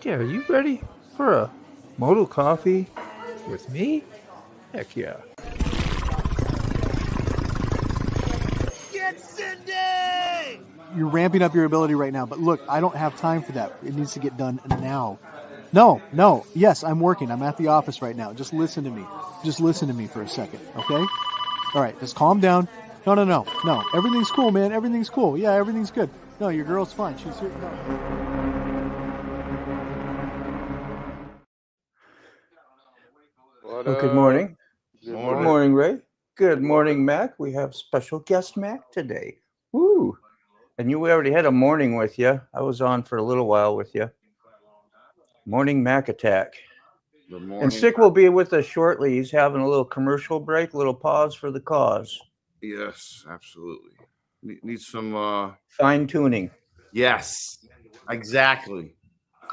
Yeah, are you ready for a modal coffee with me? Heck yeah. Get Cindy! You're ramping up your ability right now, but look, I don't have time for that. It needs to get done now. No. Yes, I'm working. I'm at the office right now. Just listen to me. Just listen to me for a second, okay? All right, just calm down. No. Everything's cool, man. Everything's cool. Yeah, everything's good. No, your girl's fine. She's here. No. Well, good morning. Good morning, Ray. Good morning, Mac. We have special guest Mac today. Woo! And we already had a morning with you. I was on for a little while with you. Morning Mac attack. Good morning. And Sick will be with us shortly. He's having a little commercial break, a little pause for the cause. Yes, absolutely. Need some fine tuning. Yes, exactly.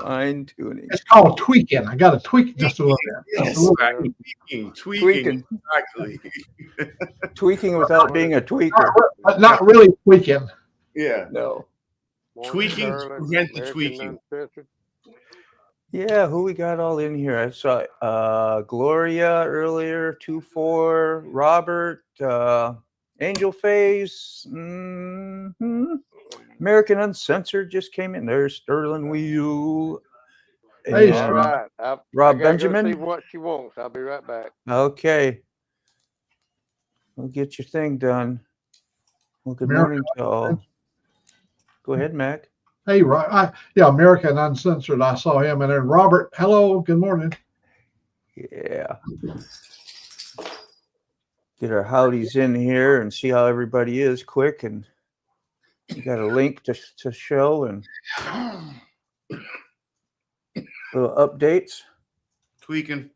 Fine tuning. It's called tweaking. I got to tweak just a little bit. Yes, tweaking. Exactly. Tweaking without being a tweaker. But not really tweaking. Yeah. No. Tweaking to prevent the tweaking. Yeah, who we got all in here? I saw Gloria earlier, 2-4, Robert, Angel Face, American Uncensored just came in. There's Sterling Wheel. Hey, right. Rob I Benjamin. see what she wants. I'll be right back. Okay. We'll get your thing done. Well, good morning to all. Go ahead, Mac. Hey, American Uncensored. I saw him. And then Robert, hello, good morning. Yeah. Get our howdies in here and see how everybody is quick. And you got a link to show and little updates. Tweaking.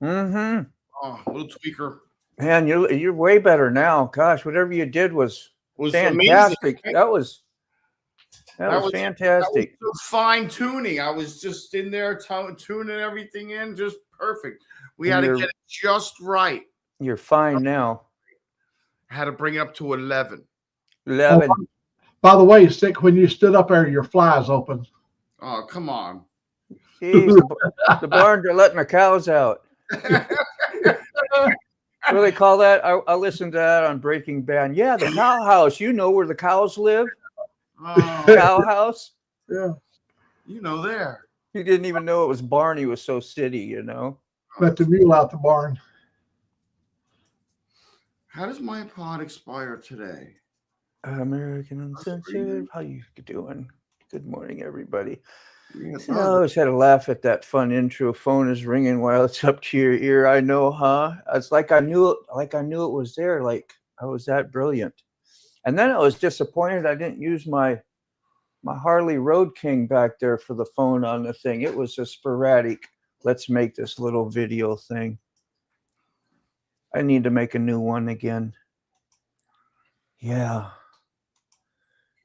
Mm-hmm. Oh, little tweaker. Man, you're way better now. Gosh, whatever you did was fantastic. Amazing. That was fantastic. That was fine tuning. I was just in there tuning everything in just perfect. We had to get it just right. You're fine now. I had to bring it up to 11. 11. Oh, by the way, Stick, when you stood up there, your flies open. Oh, come on. Jeez, the barns are letting the cows out. What do they call that? I listened to that on Breaking Bad. Yeah, the cow house. You know where the cows live? Cow house? Yeah. You know there. He didn't even know it was barn. He was so city, you know. Let the mule out the barn. How does my pod expire today? American Uncensored. How you doing? Good morning, everybody. Yes, I always had a laugh at that fun intro. Phone is ringing while it's up to your ear. I know, huh? It's like I knew it. Like I knew it was there. Like I was that brilliant. And then I was disappointed I didn't use my Harley Road King back there for the phone on the thing. It was a sporadic. Let's make this little video thing. I need to make a new one again. Yeah.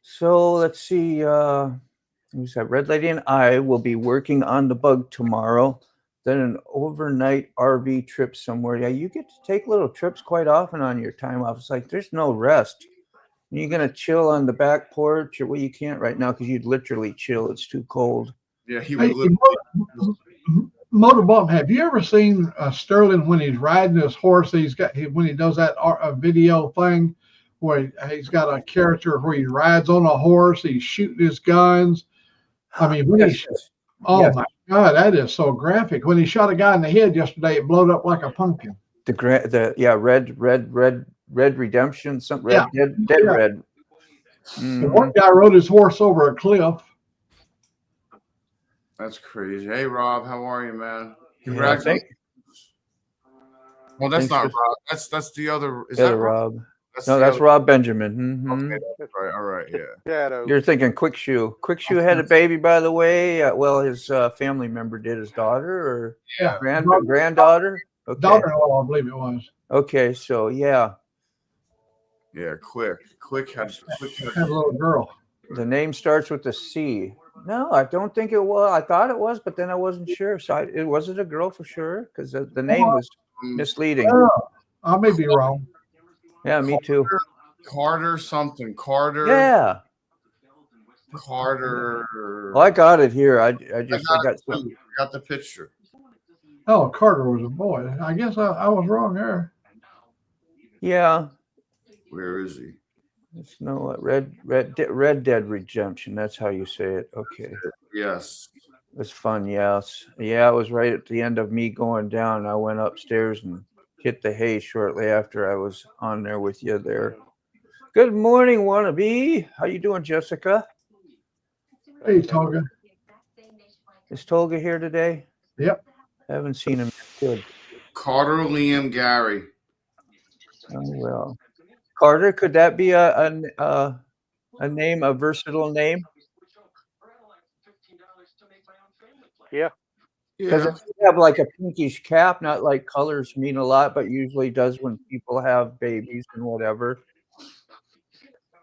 So let's see. Who's that? Red Lady and I will be working on the bug tomorrow. Then an overnight RV trip somewhere. Yeah, you get to take little trips quite often on your time off. It's like there's no rest. You're going to chill on the back porch, or well, you can't right now because you'd literally chill. It's too cold. Yeah, he would. Motorbump, have you ever seen Sterling when he's riding his horse? When he does that video thing where he's got a character where he rides on a horse, he's shooting his guns. I mean, my God, that is so graphic. When he shot a guy in the head yesterday, it blowed up like a pumpkin. Red Redemption, something red, yeah. dead red. The one guy rode his horse over a cliff. That's crazy. Hey, Rob, how are you, man? Congratulations. Well, that's not Rob. That's the other. Is the that other Rob? That's That's Rob Benjamin. Mm-hmm. Okay, that's right. All right, yeah. You're thinking Quick Shoe. Quick Shoe had a baby, by the way. Well, his family member did. His daughter or granddaughter. Okay. Daughter-in-law, I believe it was. Okay, so yeah. Yeah, Quick had a little girl. The name starts with a C. No, I don't think it was. I thought it was, but then I wasn't sure. So was it a girl for sure? Because the name was misleading. I may be wrong. Yeah, me too. Carter something. Carter. Yeah. Carter. Well, I got it here. I I got some. got the picture. Oh, Carter was a boy. I guess I was wrong there. Yeah. Where is he? It's no Red Dead Redemption. That's how you say it. Okay. Yes. It was fun. Yes. Yeah, it was right at the end of me going down. I went upstairs and hit the hay shortly after I was on there with you there. Good morning, wannabe. How you doing, Jessica? Hey, Toga. Is Tolga here today? Yep. Haven't seen him. Good. Carter Liam Gary. Oh, well. Carter, could that be a name, a versatile name? Yeah. Because if you have like a pinkish cap, not like colors mean a lot, but usually does when people have babies and whatever.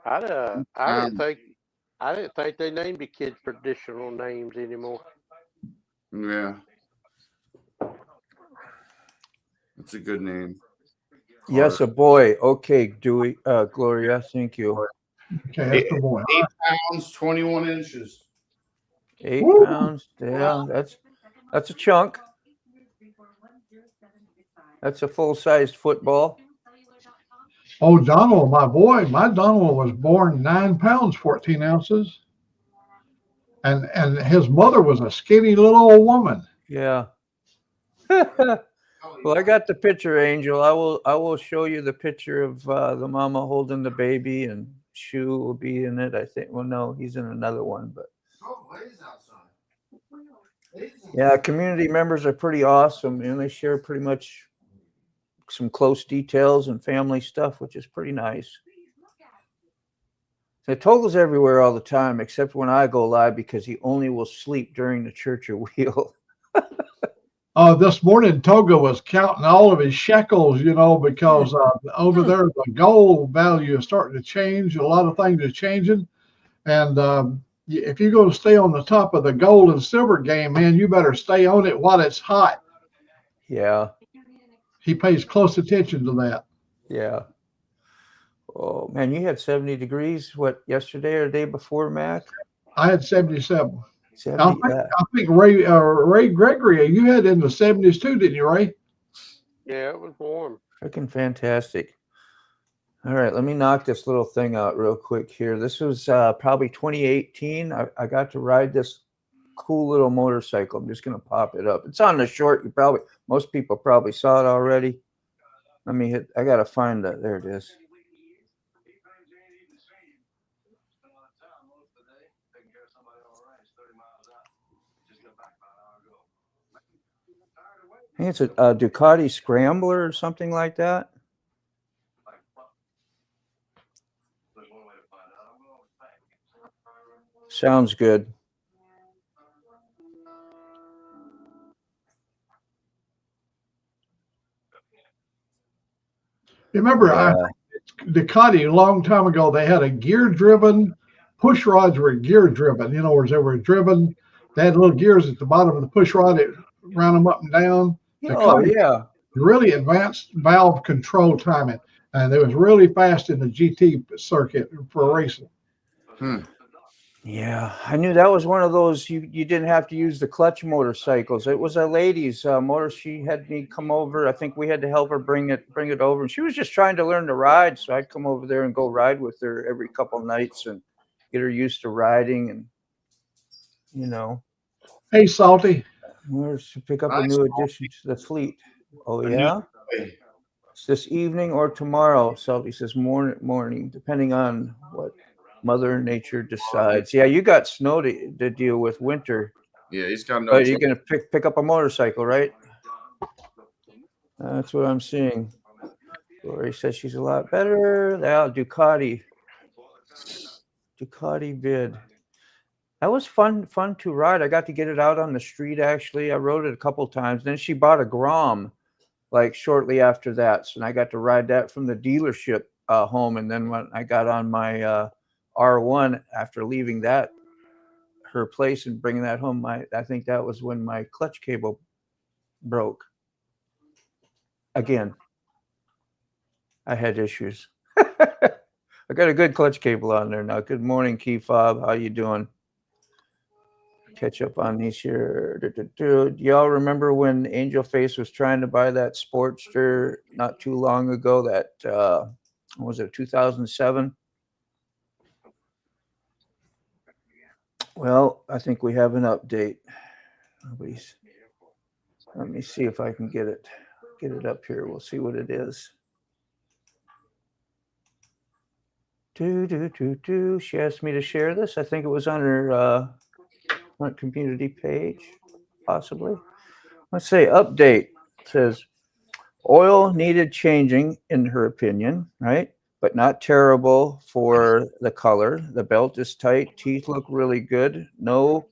I didn't think they named the kids traditional names anymore. Yeah. That's a good name. Yes, a boy. Okay, Dewey, Gloria, thank you. Okay, that's the boy. 8 pounds, 21 inches. 8 Woo! pounds. Yeah, that's a chunk. That's a full-sized football. Oh, Donald, my boy. My Donald was born 9 pounds, 14 ounces. And his mother was a skinny little old woman. Yeah. Well, I got the picture, Angel. I will show you the picture of the mama holding the baby, and Shu will be in it. I think. Well, no, he's in another one, but yeah, community members are pretty awesome, and they share pretty much some close details and family stuff, which is pretty nice. The Toggle's everywhere all the time, except when I go live because he only will sleep during the church wheel. This morning, Toga was counting all of his shekels, because over there, the gold value is starting to change. A lot of things are changing. And if you're going to stay on the top of the gold and silver game, man, you better stay on it while it's hot. Yeah. He pays close attention to that. Yeah. Oh, man, you had 70 degrees, what, yesterday or the day before, Mac? I had 77. 70, I think Ray Gregory, you had in the 70s too, didn't you, Ray? Yeah, it was warm. Freaking fantastic. All right, let me knock this little thing out real quick here. This was probably 2018. I got to ride this cool little motorcycle. I'm just going to pop it up. It's on the short. Most people probably saw it already. Let me hit. I got to find that. There it is. I think it's a Ducati Scrambler or something like that. Sounds good. Remember, Ducati a long time ago, they had a gear-driven. Push rods were gear-driven. Where they were driven. They had little gears at the bottom of the push rod. It ran them up and down. Oh, yeah. Really advanced valve control timing. And it was really fast in the GT circuit for racing. Yeah, I knew that was one of those you didn't have to use the clutch motorcycles. It was a lady's motor. She had me come over. I think we had to help her bring it over. And she was just trying to learn to ride. So I'd come over there and go ride with her every couple of nights and get her used to riding. And, Hey, Salty. where's to pick up a new addition to the fleet? Oh, yeah? It's this evening or tomorrow. Salty says morning, depending on what Mother Nature decides. Yeah, you got snow to deal with, winter. Yeah, he's got no. But you're gonna pick up a motorcycle, right? That's what I'm seeing. Lori says she's a lot better. Now Ducati vid. That was fun to ride. I got to get it out on the street. Actually, I rode it a couple times. Then she bought a Grom, like shortly after that, so I got to ride that from the dealership home. And then when I got on my R1 after leaving her place and bringing that home, I think that was when my clutch cable broke. Again, I had issues. I got a good clutch cable on there now. Good morning, Key Fob. How you doing? Catch up on these here. Do y'all remember when Angel Face was trying to buy that Sportster not too long ago? That was it 2007? Well, I think we have an update. Let me see if I can get it up here. We'll see what it is. She asked me to share this. I think it was on her front community page, possibly. Let's say update. It says oil needed changing in her opinion, right? But not terrible for the color. The belt is tight. Teeth look really good. No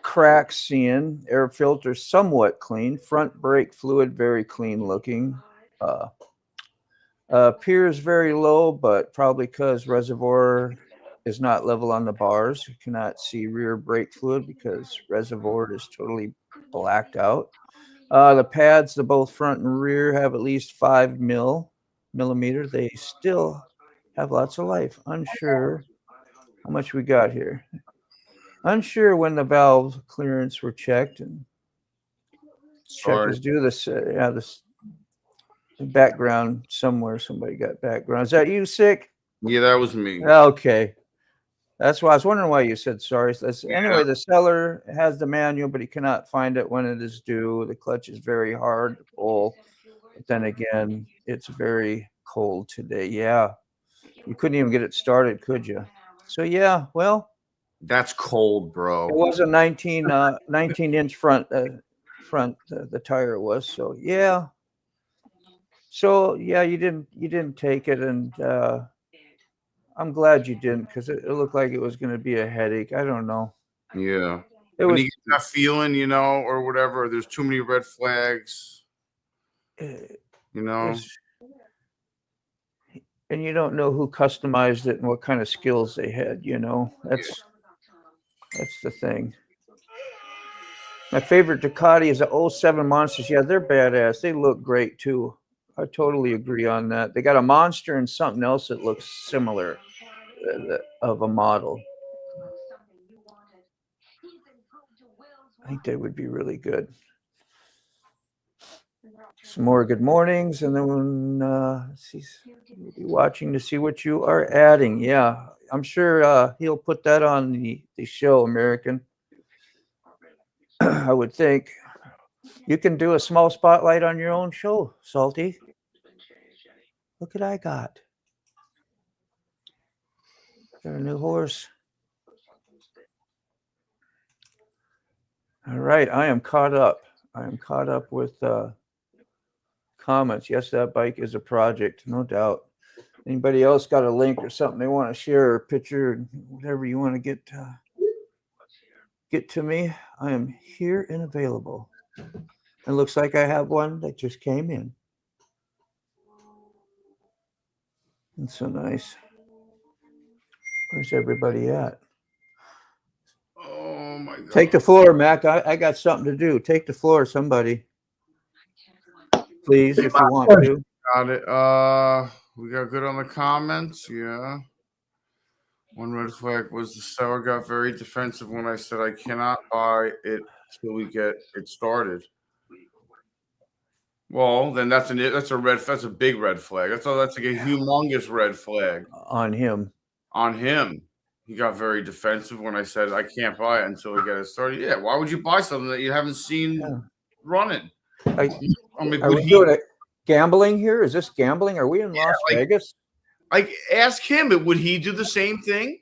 cracks seen. Air filter somewhat clean. Front brake fluid very clean looking. Appears very low, but probably because reservoir is not level on the bars. You cannot see rear brake fluid because reservoir is totally blacked out. The pads, the both front and rear, have at least 5 millimeter. They still have lots of life. Unsure how much we got here. Unsure when the valve clearance were checked, and check is due. This this background somewhere. Somebody got background. Is that you, Sick? Yeah, that was me. Okay. That's why I was wondering why you said sorry. Anyway, the seller has the manual, but he cannot find it when it is due. The clutch is very hard to pull. But then again, it's very cold today. Yeah. You couldn't even get it started, could you? So, yeah, well. That's cold, bro. It was a 19-inch front, the tire was. So, yeah. So, yeah, you didn't take it, and I'm glad you didn't, because it looked like it was going to be a headache. I don't know. Yeah. When you get that feeling, or whatever, there's too many red flags, and you don't know who customized it and what kind of skills they had, That's the thing. My favorite Ducati is the 07 Monsters. Yeah, they're badass. They look great, too. I totally agree on that. They got a Monster and something else that looks similar of a model. I think they would be really good. Some more good mornings, and then we'll be watching to see what you are adding. Yeah, I'm sure he'll put that on the show, American. I would think. You can do a small spotlight on your own show, Salty. Look what I got. Got a new horse. All right, I am caught up. I am caught up with comments. Yes, that bike is a project, no doubt. Anybody else got a link or something they want to share, or a picture, whatever you want to get to me? I am here and available. It looks like I have one that just came in. That's so nice. Where's everybody at? Oh my God. Take the floor, Mac. I got something to do. Take the floor, somebody. Please, if you want to. Got it. We got good on the comments. Yeah. One red flag was the seller got very defensive when I said I cannot buy it till we get it started. Well, then that's a big red flag. That's like a humongous red flag on him. He got very defensive when I said I can't buy it until we get it started. Yeah, why would you buy something that you haven't seen running? Are we doing it? Gambling here? Is this gambling? Are we in Las Vegas? Like, ask him. Would he do the same thing?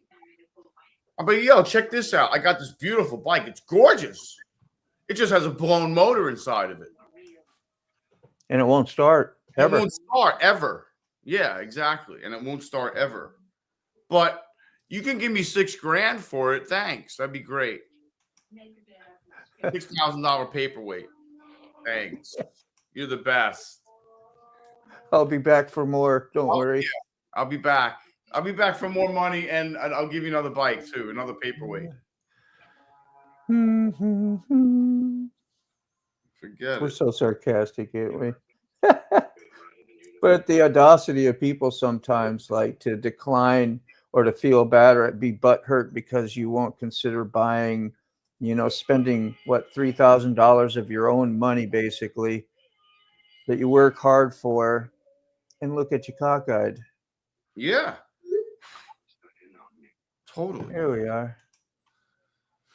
But check this out. I got this beautiful bike. It's gorgeous. It just has a blown motor inside of it. And it won't start ever. It won't start ever. Yeah, exactly. And it won't start ever. But you can give me $6,000 for it. Thanks. That'd be great. $6,000 paperweight. Thanks. You're the best. I'll be back for more. Don't worry. Yeah, I'll be back. I'll be back for more money, and I'll give you another bike too, another paperweight. Forget We're it. so sarcastic, ain't we? But the audacity of people sometimes like to decline or to feel bad or be butthurt because you won't consider buying, spending what $3,000 of your own money basically that you work hard for, and look at you cockeyed. Yeah. Totally. Here we are.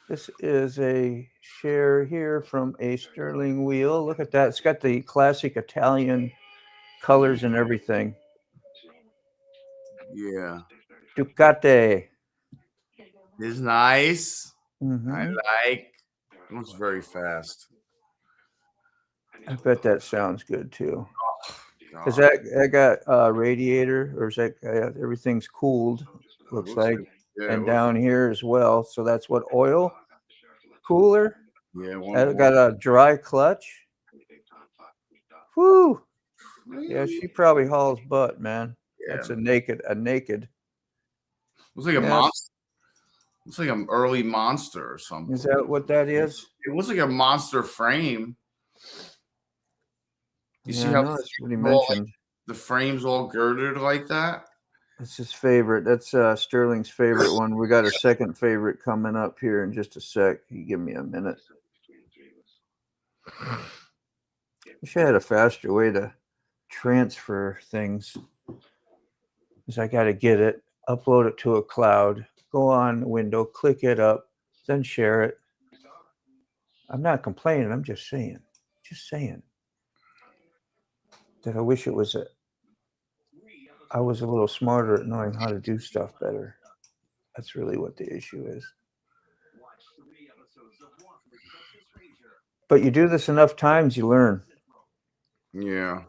This is a share here from a Sterling wheel. Look at that. It's got the classic Italian colors and everything. Yeah. Ducati. It's nice. Mm-hmm. I like. It looks very fast. I bet that sounds good too. God. Is that got a radiator, or is that everything's cooled? Looks like, yeah, and down here as well. So that's what, oil cooler. Yeah, That got a dry clutch. Whoo! Yeah, she probably hauls butt, man. Yeah. That's a naked. Looks like a monster. Looks like an early monster or something. Is that what that is? It looks like a monster frame. You see how that's what he mentioned. The frame's all girded like that? That's his favorite. That's Sterling's favorite one. We got a second favorite coming up here in just a sec. You give me a minute. Wish I had a faster way to transfer things. Because I got to get it, upload it to a cloud, go on the window, click it up, then share it. I'm not complaining. I'm just saying. That I wish it was I was a little smarter at knowing how to do stuff better. That's really what the issue is. But you do this enough times, you learn. Yeah.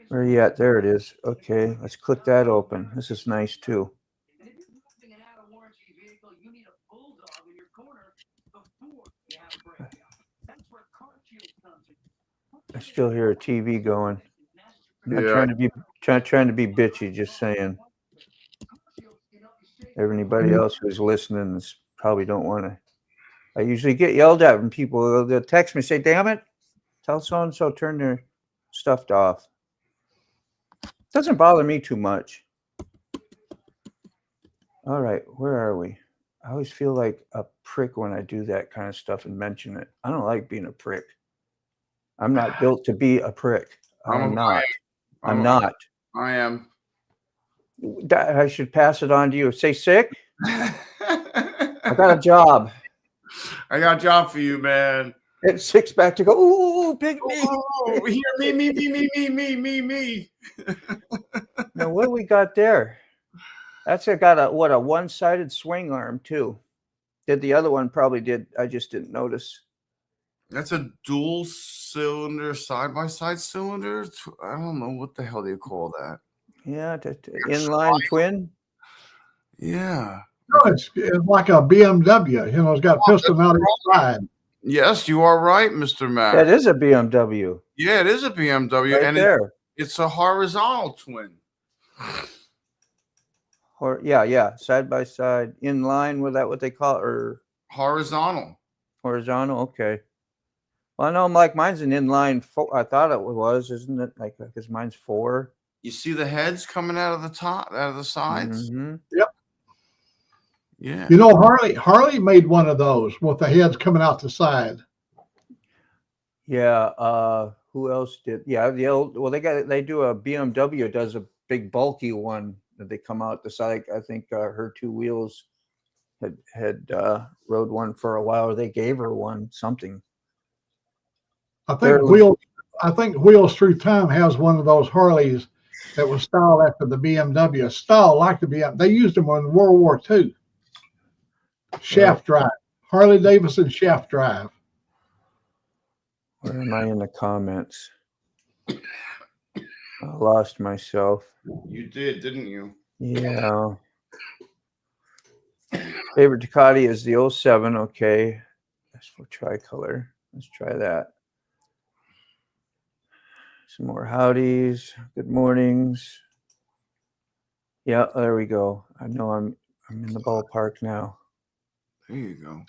Where are you at? There it is. Okay, let's click that open. This is nice too. I still hear a TV going. I'm not trying to be bitchy, just saying. Everybody else who's listening probably don't want to. I usually get yelled at from people. They'll text me, say, "Damn it, tell so-and-so turn their stuff off." Doesn't bother me too much. All right, where are we? I always feel like a prick when I do that kind of stuff and mention it. I don't like being a prick. I'm not built to be a prick. I'm not. I am. I should pass it on to you. Say sick. I got a job. I got a job for you, man. And Sick's back to go. Ooh, big me. Oh, here, me. Now, what do we got there? That's got a one-sided swing arm too. Did the other one probably did? I just didn't notice. That's a dual cylinder, side-by-side cylinder. I don't know what the hell they call that. Yeah, inline twin. Yeah. No, it's like a BMW. It's got a piston out each side. Yes, you are right, Mr. Mac. That is a BMW. Yeah, it is a BMW, right and there. It's a horizontal twin. Or yeah, side by side, in line with that, what they call it, or horizontal. Horizontal, okay. Well, I know, like mine's an inline. I thought it was, isn't it? Like because mine's 4. You see the heads coming out of the top, out of the sides. Mm-hmm. Yep. Yeah. Harley made one of those with the heads coming out the side. Yeah. Who else did? Yeah, they do a BMW does a big bulky one that they come out the side. I think her 2 wheels had rode one for a while. Or they gave her one something. I think Wheels Through Time has one of those Harleys that was styled after the BMW. Style like the BMW. They used them in World War II. Shaft drive. Harley Davidson shaft drive. Where am I in the comments? I lost myself. You did, didn't you? Yeah. Favorite Ducati is the 07. Okay. That's for tricolor. Let's try that. Some more howdies. Good mornings. Yeah, there we go. I know I'm in the ballpark now. There you go.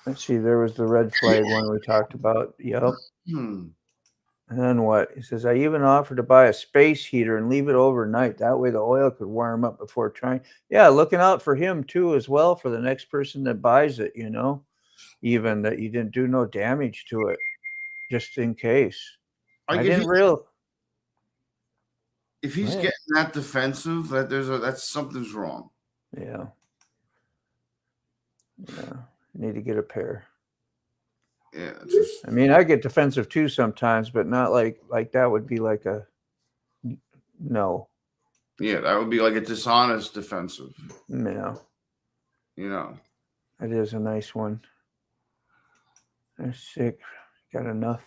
Let's see. There was the red flag one we talked about. Yep. And then what? He says, I even offered to buy a space heater and leave it overnight. That way the oil could warm up before trying. Yeah, looking out for him too as well, for the next person that buys it, you know, even that you didn't do no damage to it, just in case. Like I didn't realize. if he's Yeah. getting that defensive, that's something's wrong. Yeah. Yeah. Need to get a pair. Yeah. Just, I mean, I get defensive too sometimes, but not like that would be like a no. yeah, that would be like a dishonest defensive. No. You know. It is a nice one. They're sick. Got enough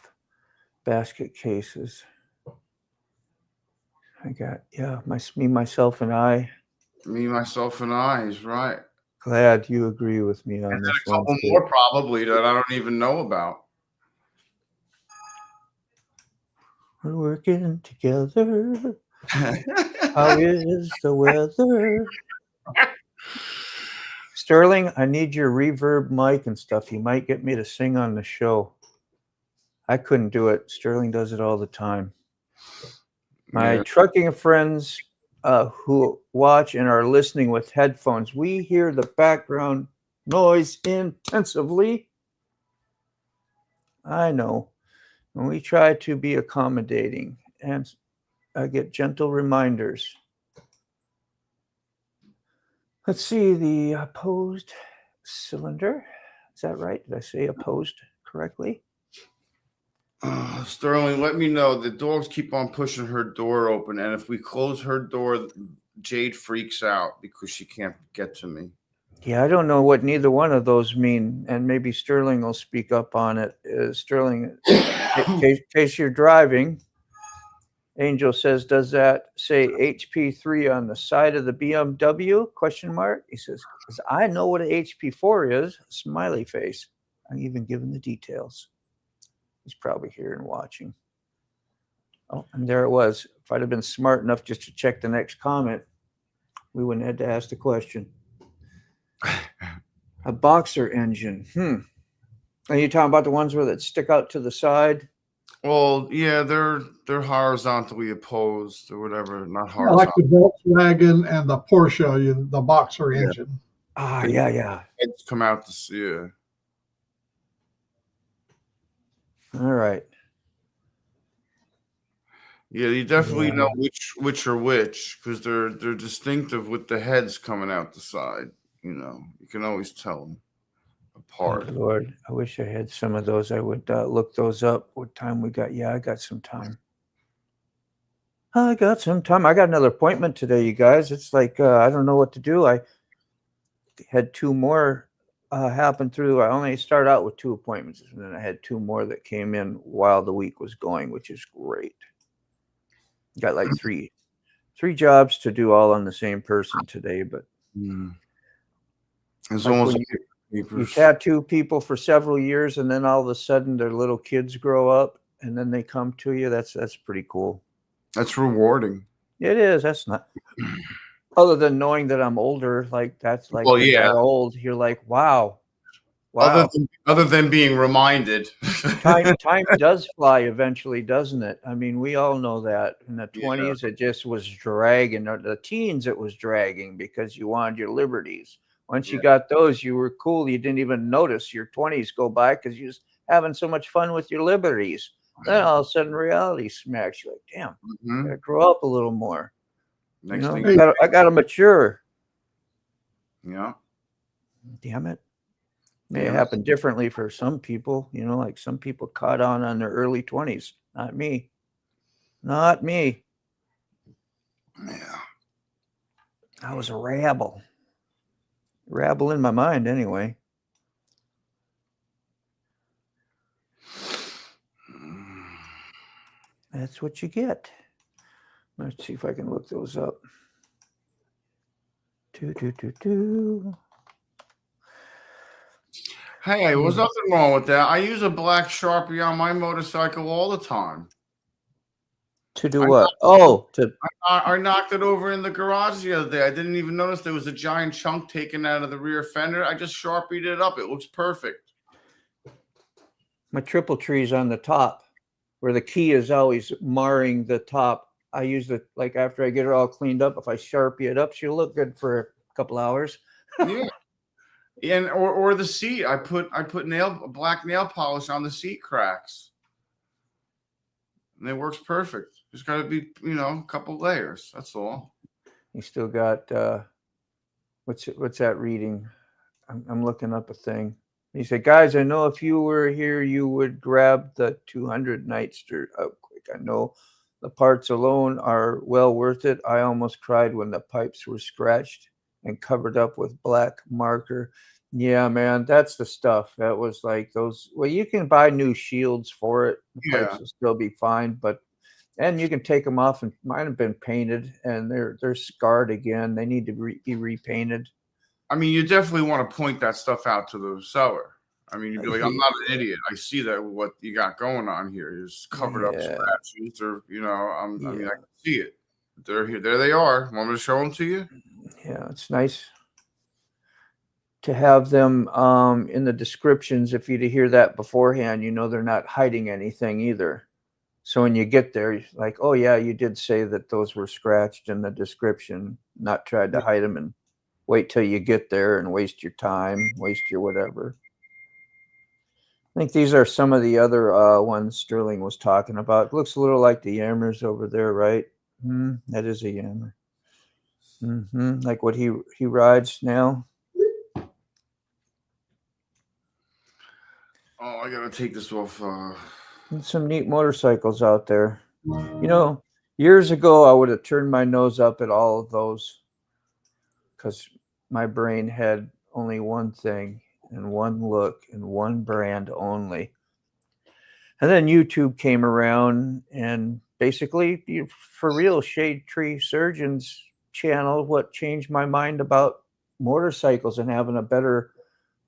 basket cases. I got, me, myself, and I. Me, myself, and I is right. Glad you agree with me on And then this a couple one. more probably that I don't even know about. We're working together. How is the weather? Sterling, I need your reverb mic and stuff. You might get me to sing on the show. I couldn't do it. Sterling does it all the time. My trucking friends who watch and are listening with headphones, we hear the background noise intensively. I know. And we try to be accommodating and get gentle reminders. Let's see, the opposed cylinder. Is that right? Did I say opposed correctly? Sterling, let me know. The dogs keep on pushing her door open, and if we close her door, Jade freaks out because she can't get to me. Yeah, I don't know what neither one of those mean, and maybe Sterling will speak up on it. Sterling, in case you're driving, Angel says, does that say HP3 on the side of the BMW? Question mark. He says, because I know what an HP4 is. Smiley face. I'm even giving the details. He's probably here and watching. Oh, and there it was. If I'd have been smart enough just to check the next comment, we wouldn't have had to ask the question. A boxer engine. Are you talking about the ones where that stick out to the side? Well, yeah, they're horizontally opposed or whatever. Not I horizontal. like the Volkswagen and the Porsche, the Boxer engine. Ah, yeah. It's come out to see it. All right. Yeah, you definitely know which are which because they're distinctive with the heads coming out the side. You know, you can always tell them apart. Oh, Lord, I wish I had some of those. I would look those up. What time we got? Yeah, I got some time. I got some time. I got another appointment today, you guys. It's like I don't know what to do. I had two more happen through. I only started out with 2 appointments, and then I had 2 more that came in while the week was going, which is great. Got like three jobs to do all on the same person today, but it's like almost you tattoo people for several years, and then all of a sudden their little kids grow up, and then they come to you. That's pretty cool. That's rewarding. It is. That's not. Other than knowing that I'm older, like that's like they're old. You're like, wow. Other than being reminded, time does fly eventually, doesn't it? I mean, we all know that. In the 20s, it just was dragging. Or the teens, it was dragging because you wanted your liberties. Once you got those, you were cool. You didn't even notice your 20s go by because you was having so much fun with your liberties. Then all of a sudden, reality smacks you. Like, damn, gotta grow up a little more. Next thing, I gotta mature. Yeah. Damn it. May happen differently for some people, like some people caught on their early 20s. Not me. Not me. Yeah. I was a rabble. Rabble in my mind, anyway. That's what you get. Let's see if I can look those up. Hey, there's nothing wrong with that. I use a black Sharpie on my motorcycle all the time. To do what? I knocked it over in the garage the other day. I didn't even notice there was a giant chunk taken out of the rear fender. I just Sharpied it up. It looks perfect. My triple tree's on the top. where the key is always marring the top. I use it like after I get it all cleaned up. If I Sharpie it up, she'll look good for a couple hours. Yeah. And or the seat. I put black nail polish on the seat cracks. And it works perfect. Just got to be, a couple layers. That's all. You still got what's that reading? I'm looking up a thing. He said, guys, I know if you were here, you would grab the 200 Nightster out quick. I know the parts alone are well worth it. I almost cried when the pipes were scratched and covered up with black marker. Yeah, man, that's the stuff. That was like those. Well, you can buy new shields for it. The pipes will still be fine, and you can take them off. And mine have been painted, and they're scarred again. They need to be repainted. I mean, you definitely want to point that stuff out to the seller. I mean, you'd be like, I'm not an idiot. I see that what you got going on here is covered up scratches, or I mean, I can see it. They're here. There they are. Want me to show them to you? Yeah, it's nice to have them in the descriptions. If you to hear that beforehand, they're not hiding anything either. So when you get there, you're like, oh yeah, you did say that those were scratched in the description, not tried to hide them and wait till you get there and waste your time, waste your whatever. I think these are some of the other ones Sterling was talking about. It looks a little like the Yammers over there, right? That is a Yammer. Like what he rides now. Oh, I gotta take this off. Some neat motorcycles out there. Years ago, I would have turned my nose up at all of those because my brain had only one thing and one look and one brand only. And then YouTube came around, and basically, For Real Shade Tree Surgeon's channel, what changed my mind about motorcycles and having a better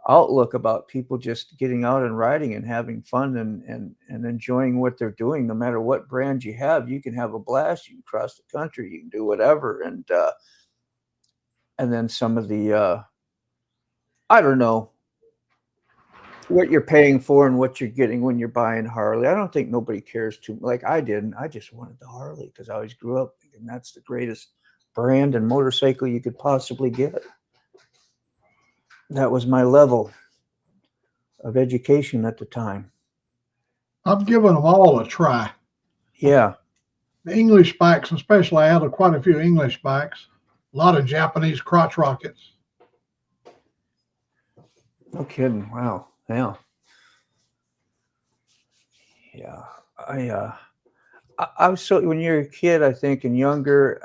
outlook about people just getting out and riding and having fun and enjoying what they're doing. No matter what brand you can have a blast. You can cross the country, you can do whatever. And then some of the I don't know what you're paying for and what you're getting when you're buying Harley. I don't think nobody cares too, like I didn't. I just wanted the Harley because I always grew up thinking that's the greatest brand and motorcycle you could possibly get. That was my level of education at the time. I've given them all a try. Yeah. The English bikes, especially, I had quite a few English bikes. A lot of Japanese crotch rockets. No kidding. Wow. Yeah. Yeah. I was so, when you're a kid, I think, and younger,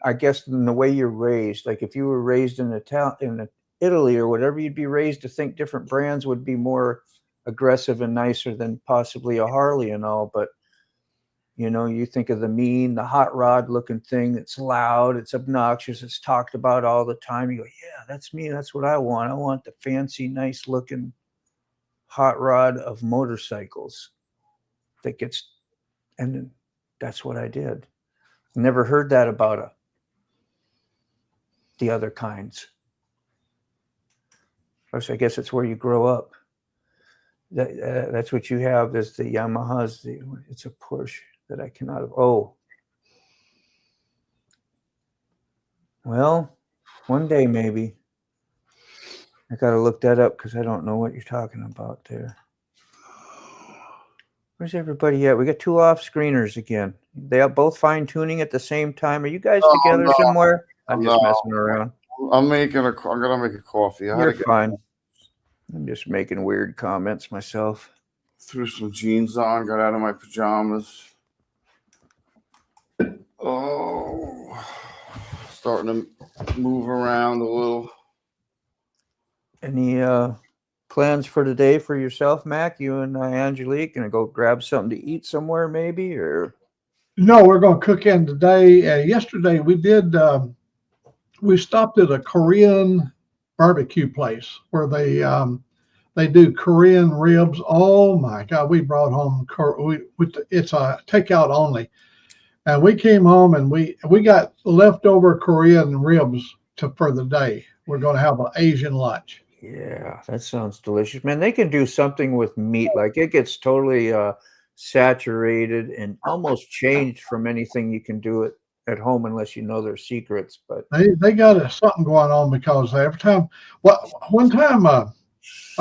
I guess in the way you're raised, like if you were raised in Italy or whatever, you'd be raised to think different brands would be more aggressive and nicer than possibly a Harley and all. But, you think of the hot rod looking thing that's loud, it's obnoxious, it's talked about all the time. You go, yeah, that's me. That's what I want. I want the fancy, nice looking hot rod of motorcycles that gets, and that's what I did. Never heard that about the other kinds. I guess it's where you grow up. That's what you have. Is the Yamahas. It's a Porsche that I cannot. Oh, well, one day maybe. I got to look that up because I don't know what you're talking about there. Where's everybody at? We got two off screeners again. They are both fine tuning at the same time. Are you guys together somewhere? I'm just messing around. I'm gonna make a coffee. You're fine. I'm just making weird comments myself. Threw some jeans on, got out of my pajamas. Oh, starting to move around a little. Any plans for today for yourself, Mac? You and Angelique gonna go grab something to eat somewhere, maybe, or? No, we're going to cook in today. Yesterday we did. We stopped at a Korean barbecue place where they do Korean ribs. Oh my God, we brought home it's a takeout only, and we came home and we got leftover Korean ribs for the day. We're going to have an Asian lunch. Yeah, that sounds delicious, man. They can do something with meat, like it gets totally saturated and almost changed from anything you can do it at home unless you know their secrets. But They got something going on because every time, one time a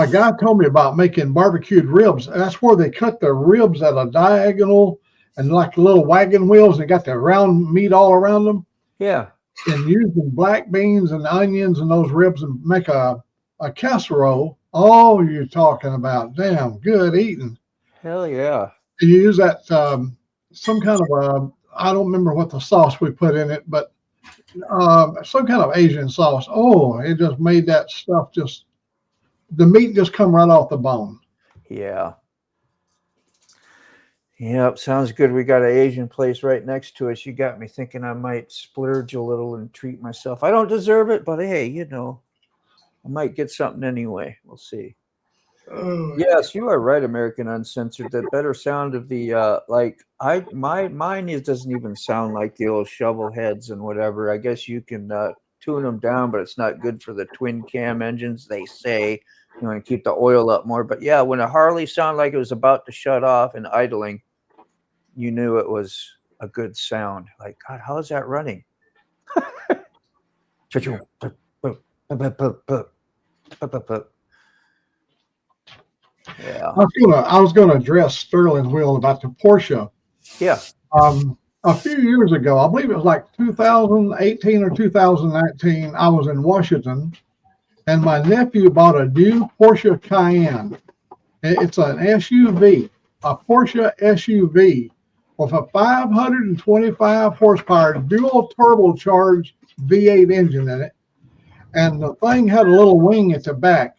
guy told me about making barbecued ribs. That's where they cut the ribs at a diagonal and like little wagon wheels and got the round meat all around them. yeah, And using black beans and onions and those ribs and make a casserole. Oh, you're talking about damn good eating. hell yeah. And you use that some kind of I don't remember what the sauce we put in it, but some kind of Asian sauce. Oh, it just made that stuff the meat just come right off the bone. Yeah. Yep, sounds good. We got an Asian place right next to us. You got me thinking I might splurge a little and treat myself. I don't deserve it, but hey, you know, I might get something anyway. We'll see. Yes, you are right, American Uncensored. The better sound of the mine doesn't even sound like the old shovel heads and whatever. I guess you can tune them down, but it's not good for the twin cam engines. They say you want to keep the oil up more. But yeah, when a Harley sounded like it was about to shut off and idling, you knew it was a good sound. Like, God, how is that running? Yeah. I was gonna address Sterling's wheel about the Porsche. Yeah. A few years ago, I believe it was like 2018 or 2019, I was in Washington and my nephew bought a new Porsche Cayenne. It's an SUV, a Porsche SUV with a 525 horsepower dual turbocharged V8 engine in it. And the thing had a little wing at the back.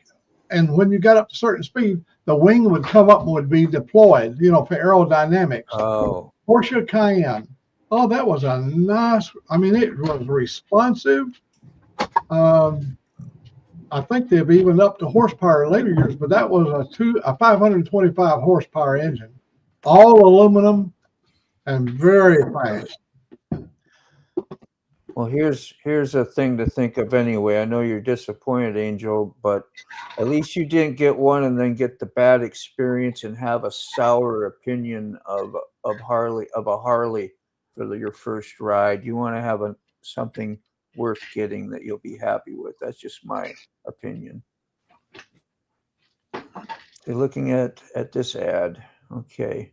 And when you got up to certain speed, the wing would come up and would be deployed, for aerodynamics. Oh. Porsche Cayenne. Oh, that was a nice, it was responsive. I think they've even upped the horsepower in later years, but that was a 525 horsepower engine, all aluminum and very fast. Well, here's a thing to think of anyway. I know you're disappointed, Angel, but at least you didn't get one and then get the bad experience and have a sour opinion of a Harley for your first ride. You want to have something worth getting that you'll be happy with. That's just my opinion. You're looking at this ad. Okay.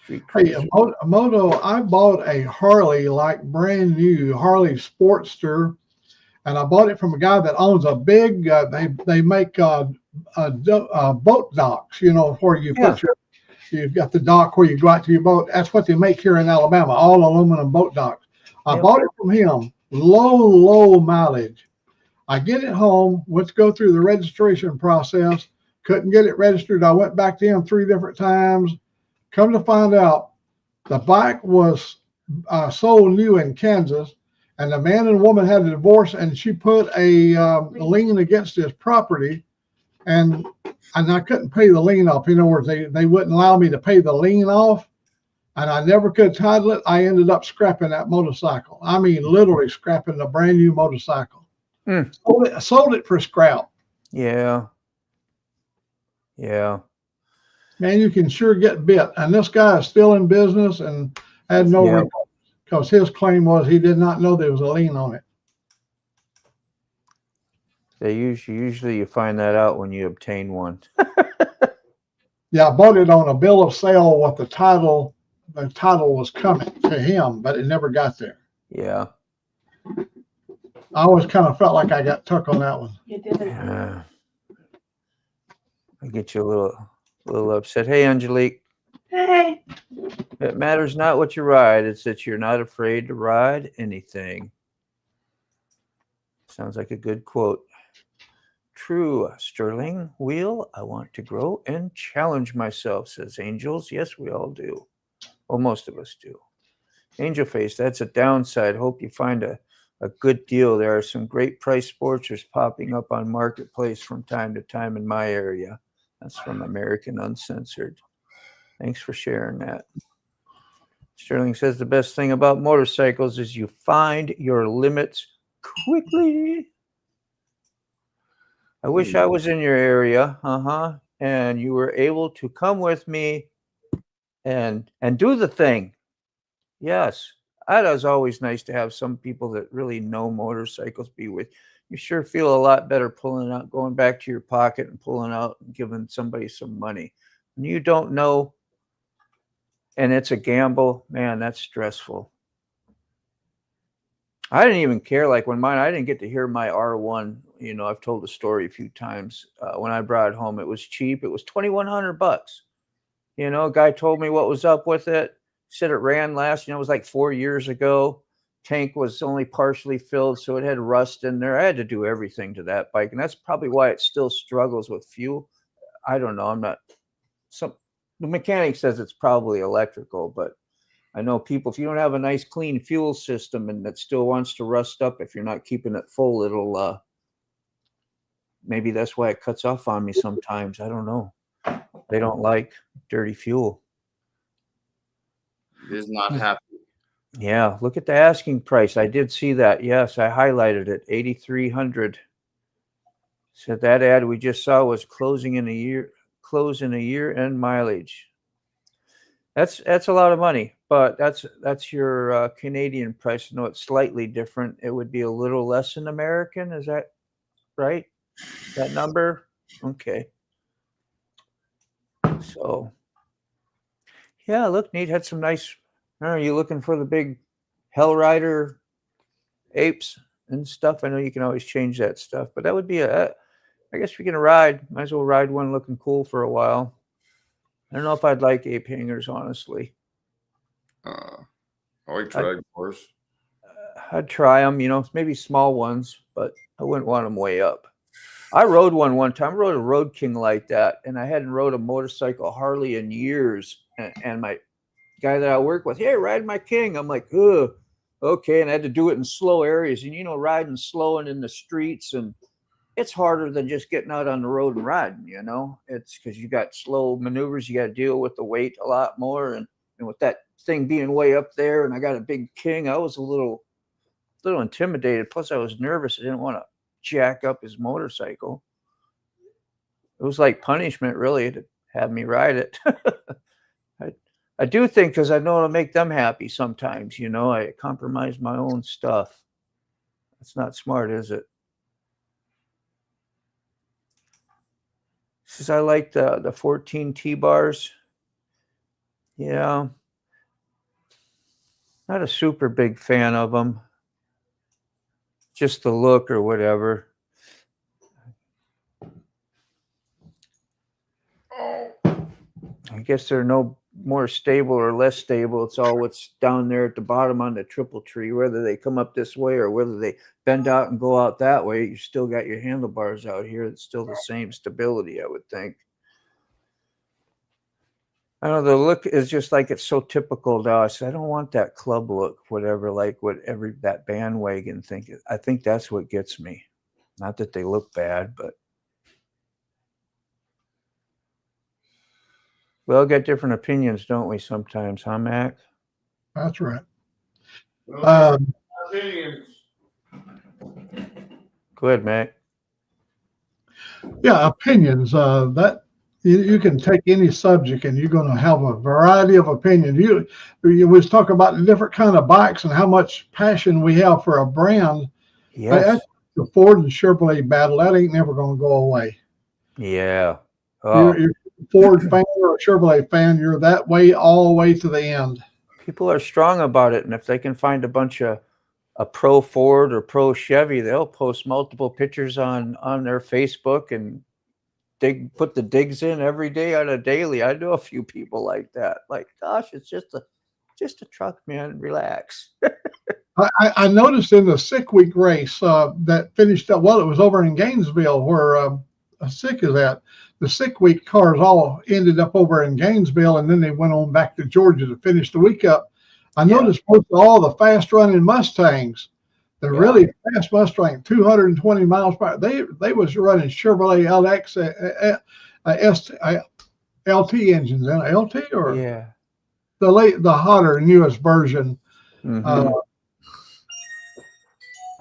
Hey, Moto, I bought a Harley, like brand new Harley Sportster, and I bought it from a guy that owns a big. They make boat docks. Where you put you've got the dock where you go out to your boat. That's what they make here in Alabama, all aluminum boat docks. I bought it from him, low mileage. I get it home, went to go through the registration process, couldn't get it registered. I went back to him 3 different times. Come to find out, the bike was sold new in Kansas, and the man and woman had a divorce, and she put a lien against his property, and I couldn't pay the lien off. In other words, they wouldn't allow me to pay the lien off, and I never could title it. I ended up scrapping that motorcycle. Literally scrapping a brand new motorcycle. Sold it for scrap. Yeah. Man, you can sure get bit. And this guy is still in business and had no recourse, because his claim was he did not know there was a lien on it. They usually you find that out when you obtain one. Yeah, I bought it on a bill of sale with the title. The title was coming to him, but it never got there. Yeah. I always kind of felt like I got took on that one. You did it. Yeah. I get you a little upset. Hey, Angelique. Hey. It matters not what you ride, it's that you're not afraid to ride anything. Sounds like a good quote. True, Sterling. Wheel, I want to grow and challenge myself, says Angels. Yes, we all do. Well, most of us do. Angel Face, that's a downside. Hope you find a good deal. There are some great price sportsters popping up on Marketplace from time to time in my area. That's from American Uncensored. Thanks for sharing that. Sterling says the best thing about motorcycles is you find your limits quickly. I wish I was in your area, and you were able to come with me and do the thing. Yes, that is always nice to have some people that really know motorcycles be with. You sure feel a lot better pulling out, going back to your pocket and pulling out and giving somebody some money. When you don't know and it's a gamble, man, that's stressful. I didn't even care. Like when I didn't get to hear my R1. You know, I've told the story a few times. When I brought it home, it was cheap. It was $2,100. You know, a guy told me what was up with it. Said it ran last. You know, it was like 4 years ago. Tank was only partially filled, so it had rust in there. I had to do everything to that bike, and that's probably why it still struggles with fuel. I don't know. I'm not. The mechanic says it's probably electrical, but I know people, if you don't have a nice clean fuel system and it still wants to rust up, if you're not keeping it full, it'll maybe that's why it cuts off on me sometimes. I don't know. They don't like dirty fuel. It is not happy. Yeah, look at the asking price. I did see that. Yes, I highlighted it. 8,300. Said that ad we just saw was close in a year and mileage. That's a lot of money, but that's your Canadian price. No, it's slightly different. It would be a little less in American. Is that right? That number? Okay. So, yeah, look, neat. Had some nice. Are you looking for the big Hell Rider apes and stuff? I know you can always change that stuff, but that would be I guess we can ride. Might as well ride one looking cool for a while. I don't know if I'd like ape hangers, honestly. I like drag cars. I'd try them, you know, maybe small ones, but I wouldn't want them way up. I rode one time. I rode a Road King like that, and I hadn't rode a motorcycle Harley in years. And my guy that I work with, hey, ride my King. I'm like, ugh, okay. And I had to do it in slow areas. And, you know, riding slow and in the streets, and it's harder than just getting out on the road and riding, you know. It's because you got slow maneuvers. You got to deal with the weight a lot more. And with that thing being way up there, and I got a big King, I was a little intimidated. Plus, I was nervous. I didn't want to jack up his motorcycle. It was like punishment, really, to have me ride it. I do think, because I know it'll make them happy sometimes, you know, I compromise my own stuff. That's not smart, is it? Says I like the 14 T-bars. Yeah. Not a super big fan of them. Just the look or whatever. I guess they're no more stable or less stable. It's all what's down there at the bottom on the triple tree. Whether they come up this way or whether they bend out and go out that way, you still got your handlebars out here. It's still the same stability, I would think. I don't know, the look is just like it's so typical to us. I don't want that club look, whatever, like whatever that bandwagon thing. I think that's what gets me. Not that they look bad, but we all get different opinions, don't we, sometimes, huh, Mac? That's right. Opinions. Go ahead, Mac. Yeah, opinions. That you can take any subject and you're going to have a variety of opinions. You was talking about the different kind of bikes and how much passion we have for a brand. Yes. The Ford and Chevrolet battle, that ain't never going to go away. Yeah. Oh. You're a Ford fan or a Chevrolet fan, you're that way all the way to the end. People are strong about it, and if they can find a bunch of a pro Ford or pro Chevy, they'll post multiple pictures on their Facebook and put the digs in every day on a daily. I know a few people like that. Like, gosh, it's just a truck, man. Relax. I noticed in the Sick Week race that finished up, well, it was over in Gainesville where Sick is at. The Sick Week cars all ended up over in Gainesville, and then they went on back to Georgia to finish the week up. I noticed most of all the fast-running Mustangs, the really fast Mustang, 220 miles per hour, they was running Chevrolet LX LT engines, and LT or the hotter newest version. Mm-hmm.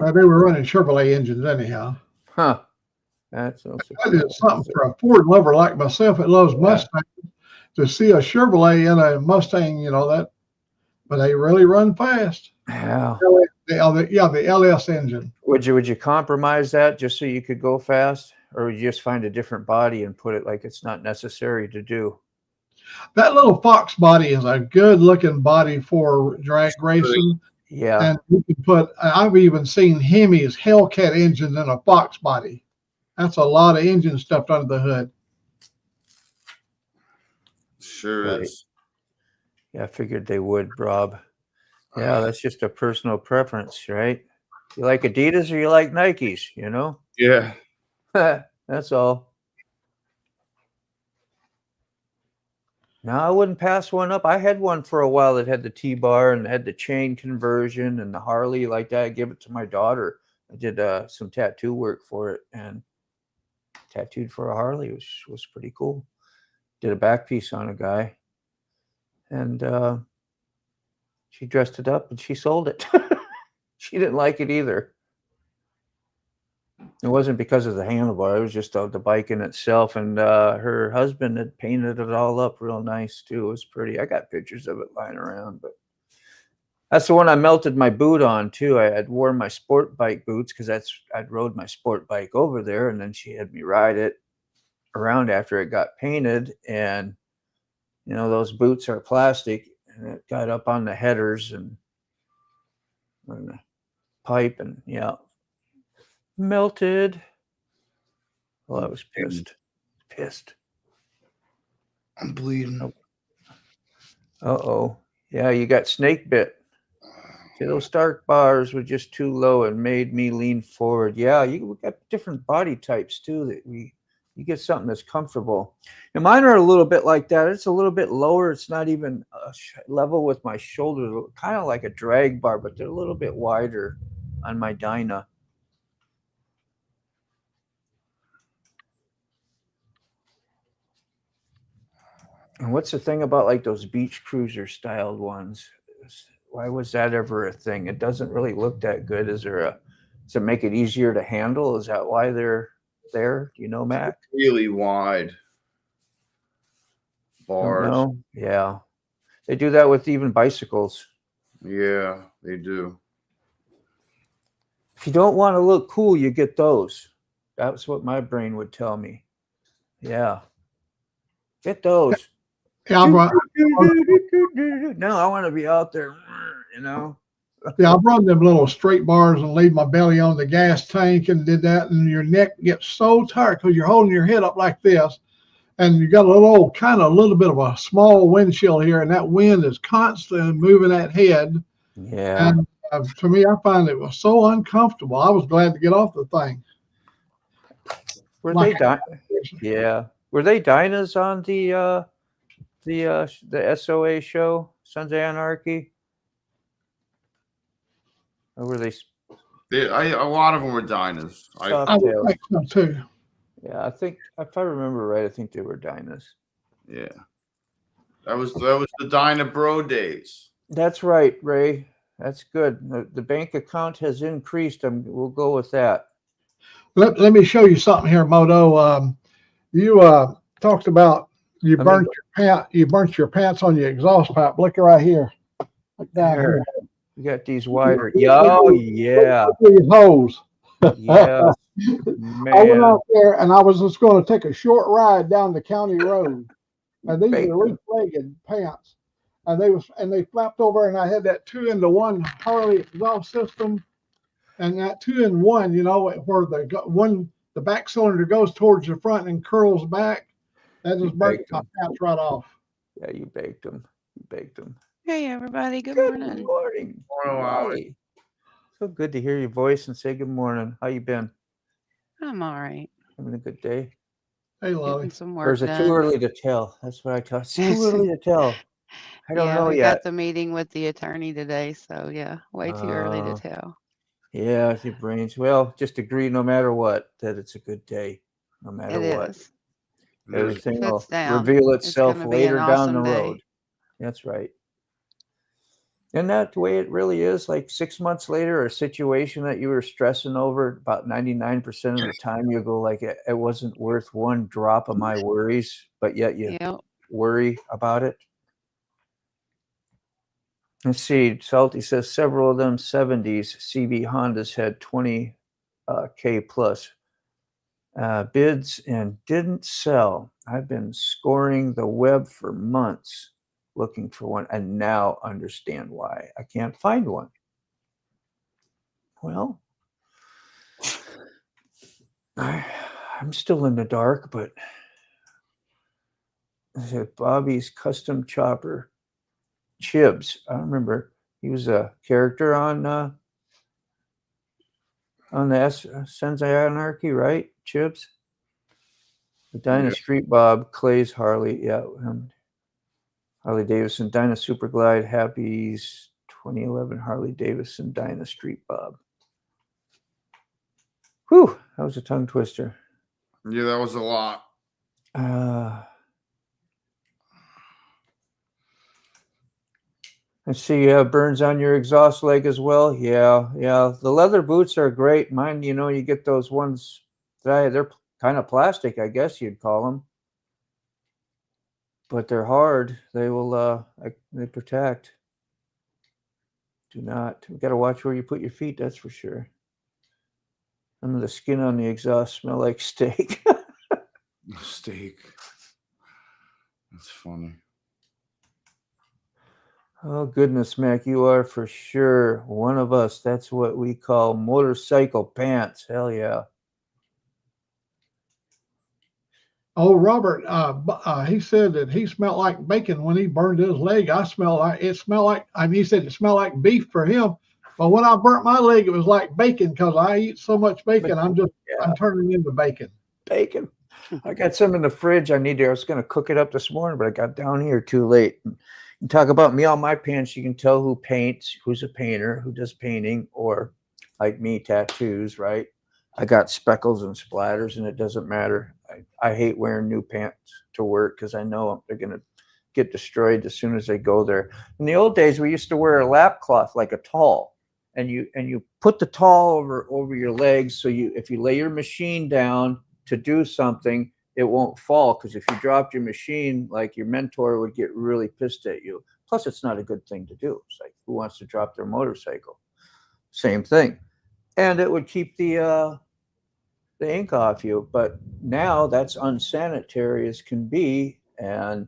They were running Chevrolet engines anyhow. Huh. That's no that is something for a Ford lover like myself that loves Mustangs. to see a Chevrolet in a Mustang, but they really run fast. Yeah. The LS engine. Would you compromise that just so you could go fast, or would you just find a different body and put it like it's not necessary to do? That little Fox body is a good looking body for drag racing. Yeah. And you can I've even seen Hemi's Hellcat engines in a Fox body. That's a lot of engine stuffed under the hood. Sure Right. is. Yeah, I figured they would, Rob. Yeah, that's just a personal preference, right? You like Adidas or you like Nikes, Yeah. That's all. No, I wouldn't pass one up. I had one for a while that had the T-bar and had the chain conversion and the Harley like that. I gave it to my daughter. I did some tattoo work for it and tattooed for a Harley, which was pretty cool. Did a back piece on a guy. And she dressed it up and she sold it. She didn't like it either. It wasn't because of the handlebar. It was just the bike in itself. And her husband had painted it all up real nice, too. It was pretty. I got pictures of it lying around. But that's the one I melted my boot on, too. I had worn my sport bike boots because I'd rode my sport bike over there. And then she had me ride it around after it got painted. And, those boots are plastic. And it got up on the headers and the pipe. And, yeah. Melted. Well, I was pissed. I'm bleeding. Uh-oh. Yeah, you got snake bit. See, those start bars were just too low and made me lean forward. Yeah, we got different body types too that you get something that's comfortable. And mine are a little bit like that. It's a little bit lower. It's not even level with my shoulder, kind of like a drag bar, but they're a little bit wider on my Dyna. And what's the thing about like those beach cruiser styled ones? Why was that ever a thing? It doesn't really look that good. Does it make it easier to handle? Is that why they're there? Do you know, Mac? Really wide bars. No. Yeah. They do that with even bicycles. Yeah, they do. If you don't want to look cool, you get those. That's what my brain would tell me. Yeah. Get those. Yeah, No, I want to be out there, Yeah, I've run them little straight bars and laid my belly on the gas tank and did that, and your neck gets so tired because you're holding your head up like this, and you got a little bit of a small windshield here, and that wind is constantly moving that head. Yeah. And to me, I find it was so uncomfortable. I was glad to get off the thing. Were they Yeah. Were they Dynas on the SOA show, Sons of Anarchy? Or were they? A lot of them were Dynas. I would think so too. Yeah, I think if I remember right, I think they were Dynas. Yeah, that was the Dyna Bro days. That's right, Ray. That's good. The bank account has increased. We'll go with that. Let me show you something here, Moto. You talked about you burnt your pants on your exhaust pipe. Look right here. Look down here. You got these wider. Oh, yeah. These holes. Yeah. Man. I went out there and I was just going to take a short ride down the county road. And these are leaf-legged pants. And they flapped over, and I had that 2-in-1 Harley exhaust system. And that 2-in-1, where the back cylinder goes towards the front and curls back. That just burnt my pants right off. Yeah, you baked them. Hey, everybody. Good morning. Morning. Molly. So good to hear your voice and say good morning. How you been? I'm all right. Having a good day? Hey, Lolly. Getting some work Or is it done. too early to tell? That's what I tell. It's too early to tell. I don't know we yet. got the meeting with the attorney today, so yeah, way too early to tell. Yeah, your brains. Well, just agree no matter what that it's a good day, no matter what. Is. Everything will down. reveal itself It's gonna be later an down awesome the day. road. That's right. And that's the way it really is. Like 6 months later, a situation that you were stressing over about 99% of the time, you go like, it wasn't worth one drop of my worries, but yet you worry about it. Let's see. Salty says several of them 70s CB Hondas had 20K plus bids and didn't sell. I've been scoring the web for months looking for one and now understand why I can't find one. Well, I'm still in the dark, but I said Bobby's Custom Chopper. Chibs. I remember he was a character on the Sons of Anarchy, right? Chibs. The Dyna Street Bob, Clay's Harley, yeah, Harley Davidson, Dyna Super Glide, Happy's 2011 Harley Davidson, Dyna Street Bob. Whew, that was a tongue twister. Yeah, that was a lot. Let's see, you have burns on your exhaust leg as well. Yeah. The leather boots are great. Mine, you get those ones that they're kind of plastic, I guess you'd call them. But they're hard. They will, they protect. Do not. You got to watch where you put your feet, that's for sure. Some of the skin on the exhaust smell like steak. Steak. That's funny. Oh, goodness, Mac, you are for sure one of us. That's what we call motorcycle pants. Hell yeah. Oh, Robert, he said that he smelled like bacon when he burned his leg. He said it smelled like beef for him. But when I burnt my leg, it was like bacon because I eat so much bacon. I'm turning into bacon. Bacon. I got some in the fridge. I was going to cook it up this morning, but I got down here too late. You talk about me on my pants, you can tell who paints, who's a painter, who does painting, or like me, tattoos, right? I got speckles and splatters, and it doesn't matter. I hate wearing new pants to work because I know they're going to get destroyed as soon as they go there. In the old days, we used to wear a lap cloth like a towel, and you put the towel over your legs so if you lay your machine down to do something, it won't fall, because if you dropped your machine, like, your mentor would get really pissed at you. Plus, it's not a good thing to do. It's like, who wants to drop their motorcycle? Same thing. And it would keep the ink off you. But now that's unsanitary as can be. And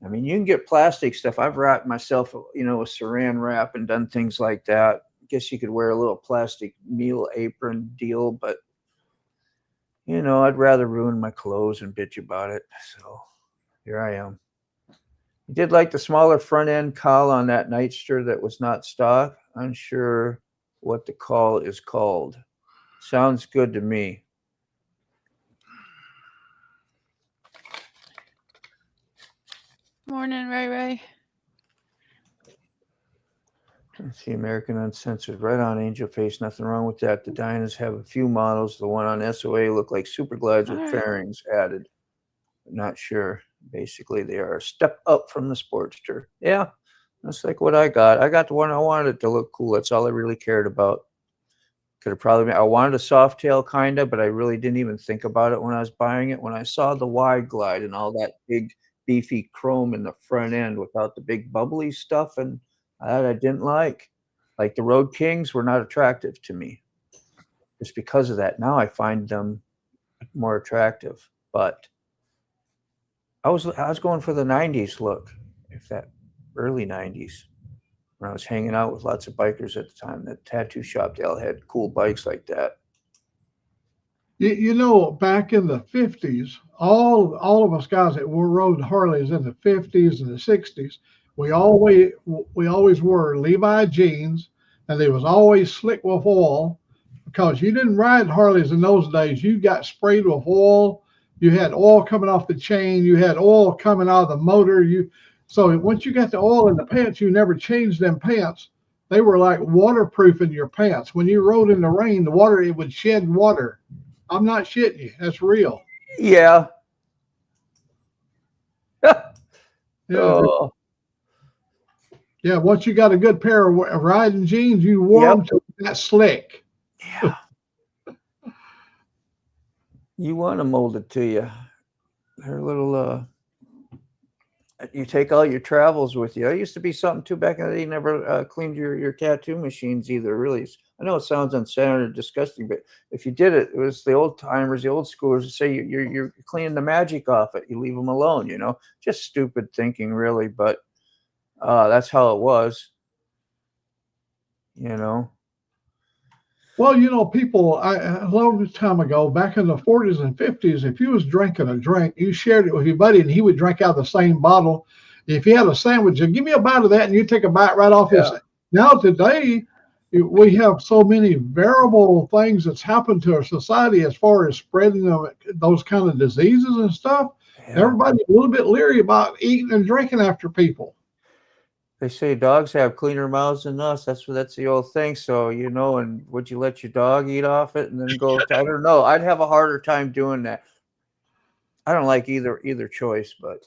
I mean, you can get plastic stuff. I've wrapped myself, with saran wrap and done things like that. I guess you could wear a little plastic meal apron deal, but I'd rather ruin my clothes and bitch about it. So here I am. I did like the smaller front end call on that Nightster that was not stock. Unsure what the call is called. Sounds good to me. Morning, Ray Ray. Let's see, American Uncensored. Right on, Angel Face. Nothing wrong with that. The Dynas have a few models. The one on SOA look like super glides with fairings added. Not sure. Basically, they are a step up from the Sportster. Yeah, that's like what I got. I got the one I wanted to look cool. That's all I really cared about. Could have probably been, I wanted a soft tail kind of, but I really didn't even think about it when I was buying it. When I saw the wide glide and all that big beefy chrome in the front end without the big bubbly stuff, and that I didn't like. Like the Road Kings were not attractive to me. Just because of that. Now I find them more attractive. But I was going for the 90s look, if that early 90s, when I was hanging out with lots of bikers at the time. The tattoo shop, they all had cool bikes like that. Back in the 50s, all of us guys that rode Harleys in the 50s and the 60s, we always wore Levi jeans, and they was always slick with oil, because you didn't ride Harleys in those days. You got sprayed with oil. You had oil coming off the chain. You had oil coming out of the motor. So once you got the oil in the pants, you never changed them pants. They were like waterproof in your pants. When you rode in the rain, it would shed water. I'm not shitting you. That's real. Yeah. Oh. Yeah, once you got a good pair of riding jeans, you wore them to that slick. Yeah. You want them molded to you. They're a little You take all your travels with you. That used to be something too back in the day. You never cleaned your tattoo machines either. Really, I know it sounds unsanitary, disgusting, but if you did it, it was the old timers, the old schoolers that say you're cleaning the magic off it. You leave them alone. Just stupid thinking, really. But that's how it was. Well, people, a long time ago, back in the 40s and 50s, if you was drinking a drink, you shared it with your buddy, and he would drink out of the same bottle. If you had a sandwich, give me a bite of that, and you take a bite right off his. Now today, we have so many variable things that's happened to our society as far as spreading those kind of diseases and stuff. Yeah. Everybody's a little bit leery about eating and drinking after people. They say dogs have cleaner mouths than us. That's the old thing. So, and would you let your dog eat off it and then go? I don't know. I'd have a harder time doing that. I don't like either choice, but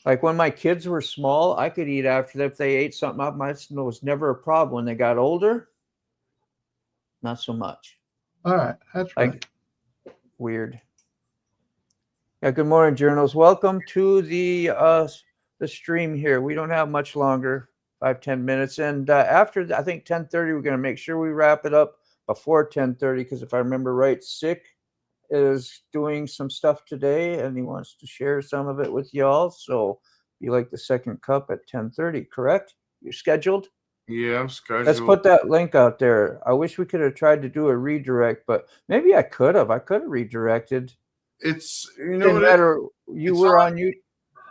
like when my kids were small, I could eat after them if they ate something up. It was never a problem. When they got older, not so much. All right, that's right. Weird. Yeah, good morning, journals. Welcome to the stream here. We don't have much longer, 5-10 minutes. And after, I think 10:30, we're going to make sure we wrap it up before 10:30, because if I remember right, Sick is doing some stuff today, and he wants to share some of it with y'all. So you like the second cup at 10:30, correct? You're scheduled? Yeah, I'm scheduled. Let's put that link out there. I wish we could have tried to do a redirect, but maybe I could have. I could have redirected. It's didn't matter. You were on you.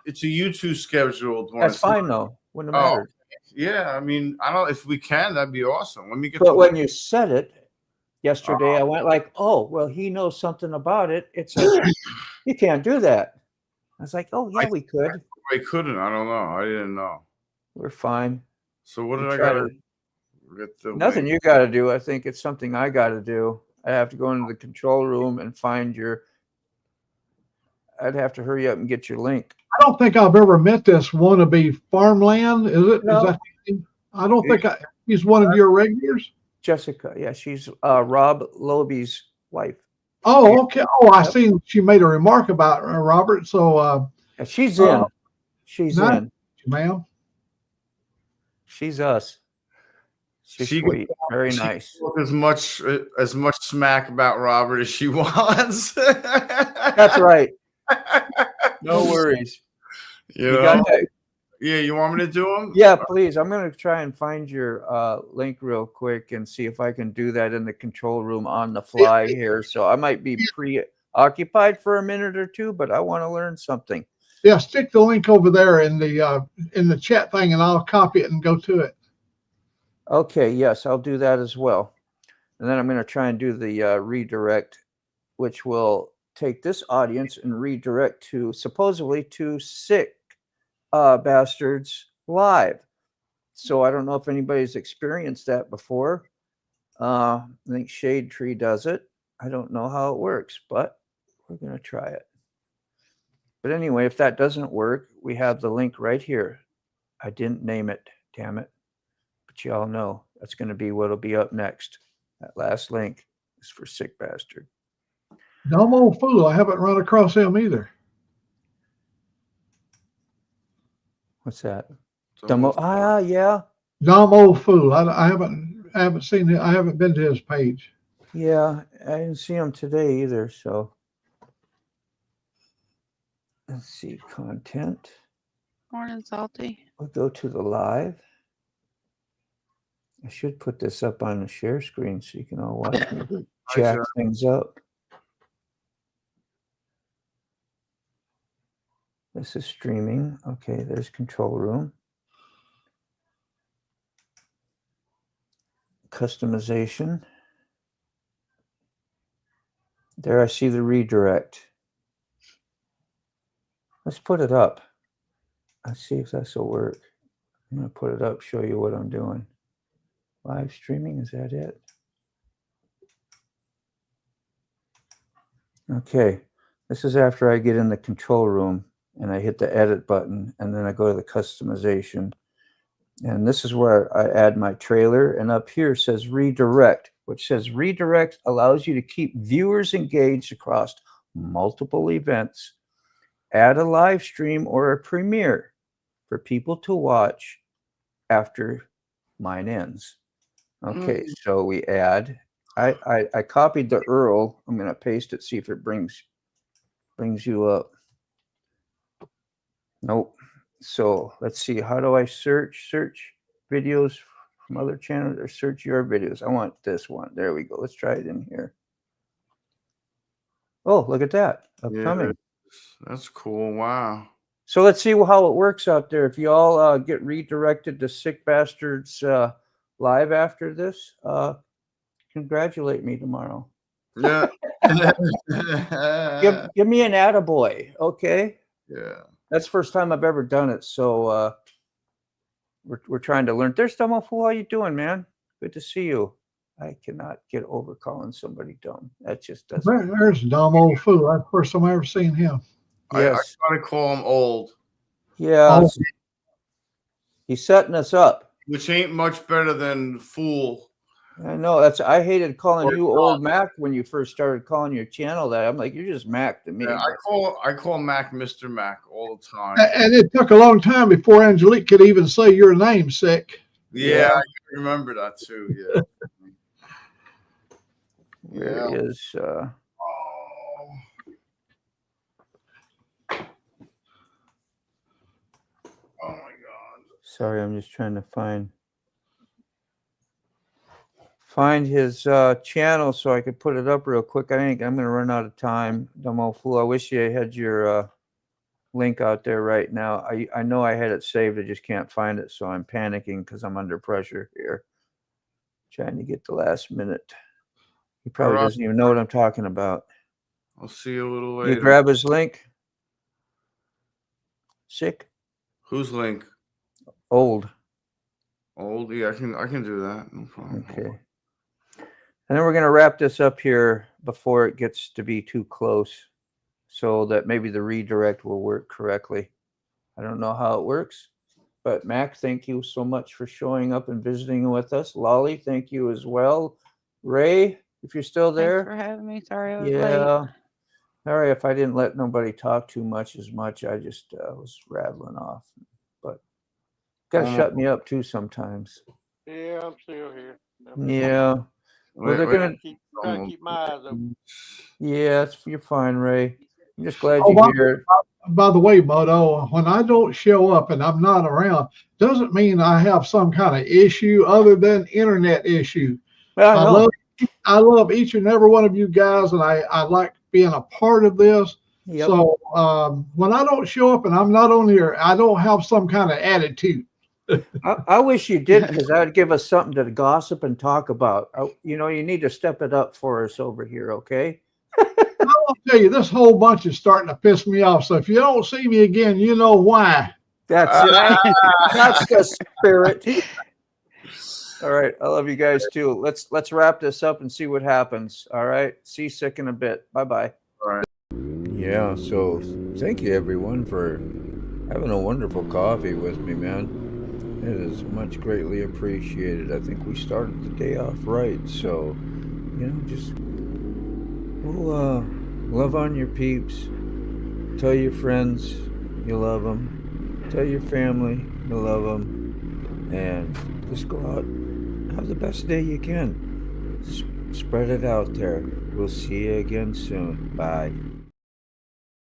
It's a YouTube scheduled one. That's fine though. Wouldn't have mattered. Yeah, I mean, I don't. If we can, that'd be awesome. Let me get. But when you said it yesterday, I went like, "Oh, well, he knows something about it." It's you can't do that. I was like, "Oh yeah, we could." I couldn't. I don't know. I didn't know. We're fine. So what did I gotta get the nothing link? You got to do? I think it's something I got to do. I have to go into the control room and find your. I'd have to hurry up and get your link. I don't think I've ever met this wannabe farmland. Is it? No. Is that? I don't think he's one of your regulars. Jessica, yeah, she's Rob Loeby's wife. Oh, okay. Oh, I seen she made a remark about Robert. So yeah, she's in. She's in, ma'am. She's us. She's sweet, very nice. As much smack about Robert as she wants. That's right. No worries. You got that? Yeah, you want me to do them? Yeah, please. I'm going to try and find your link real quick and see if I can do that in the control room on the fly here. So I might be preoccupied for a minute or two, but I want to learn something. Yeah, stick the link over there in the chat thing, and I'll copy it and go to it. Okay, yes, I'll do that as well. And then I'm going to try and do the redirect, which will take this audience and redirect to supposedly to Sick Bastards Live. So I don't know if anybody's experienced that before. I think Shade Tree does it. I don't know how it works, but we're going to try it. But anyway, if that doesn't work, we have the link right here. I didn't name it, damn it. But y'all know that's going to be what'll be up next. That last link is for Sick Bastard. Dumb old fool. I haven't run across him either. What's that? Yeah. Dumb old fool. I haven't seen it. I haven't been to his page. Yeah, I didn't see him today either. So let's see content. Morning, Salty. We'll go to the live. I should put this up on the share screen so you can all watch me jack things up. This is streaming. Okay, there's control room. Customization. There I see the redirect. Let's put it up. Let's see if this will work. I'm going to put it up, show you what I'm doing. Live streaming, is that it? Okay, this is after I get in the control room and I hit the edit button, and then I go to the customization. And this is where I add my trailer, and up here says redirect, which says redirect allows you to keep viewers engaged across multiple events add a live stream or a premiere for people to watch after mine ends. Okay, so we add. I copied the URL. I'm gonna paste it. See if it brings you up. Nope. So let's see. How do I search videos from other channels or search your videos? I want this one. There we go. Let's try it in here. Oh, look at that. Upcoming. Yeah, that's cool. Wow. So let's see how it works out there. If you all get redirected to Sick Bastards live after this, congratulate me tomorrow. Yeah. Give me an attaboy, okay? Yeah. That's the first time I've ever done it, so we're trying to learn. There's Dumbo Fool. How you doing, man? Good to see you. I cannot get over calling somebody dumb. That just doesn't. There's dumb old fool. That's the first time I ever seen him. Yes. I gotta call him old. Yeah. He's setting us up. Which ain't much better than fool. I know. I hated calling you old Mac when you first started calling your channel that. I'm like, you're just Mac to me. Yeah, I call Mac Mr. Mac all the time. And it took a long time before Angelique could even say your name, Sick. Yeah, I remember that too. Yeah. Where is Oh my God. Sorry, I'm just trying to find his channel so I could put it up real quick. I think I'm going to run out of time. Dumb old fool. I wish you had your link out there right now. I know I had it saved. I just can't find it, so I'm panicking because I'm under pressure here. Trying to get the last minute. He probably doesn't even know what I'm talking about. I'll see you a little later. You grab his link. Sick. Whose link? Old. Old? Yeah, I can do that. No problem. Okay. And then we're going to wrap this up here before it gets to be too close so that maybe the redirect will work correctly. I don't know how it works, but Mac, thank you so much for showing up and visiting with us. Lolly, thank you as well. Ray, if you're still there. Thanks for having me. Sorry I was Yeah. late. Sorry if I didn't let nobody talk too much as much. I just was rattling off. But got to shut me up too sometimes. Yeah, I'm still here. Yeah. Well, they're gonna trying to keep my eyes open. Yeah, you're fine, Ray. I'm just glad you're here. By the way, Moto, when I don't show up and I'm not around, doesn't mean I have some kind of issue other than internet issue. Well, I love each and every one of you guys, and I like being a part of this. Yep. So when I don't show up and I'm not on here, I don't have some kind of attitude. I wish you did, because that would give us something to gossip and talk about. You need to step it up for us over here, okay? I'll tell you, this whole bunch is starting to piss me off. So if you don't see me again, you know why. That's it. That's the spirit. All right. I love you guys too. Let's wrap this up and see what happens. All right. See you sick in a bit. Bye-bye. All right. Yeah. So thank you everyone for having a wonderful coffee with me, man. It is much greatly appreciated. I think we started the day off right. So, just love on your peeps. Tell your friends you love them. Tell your family you love them. And just go out, have the best day you can. Spread it out there. We'll see you again soon. Bye.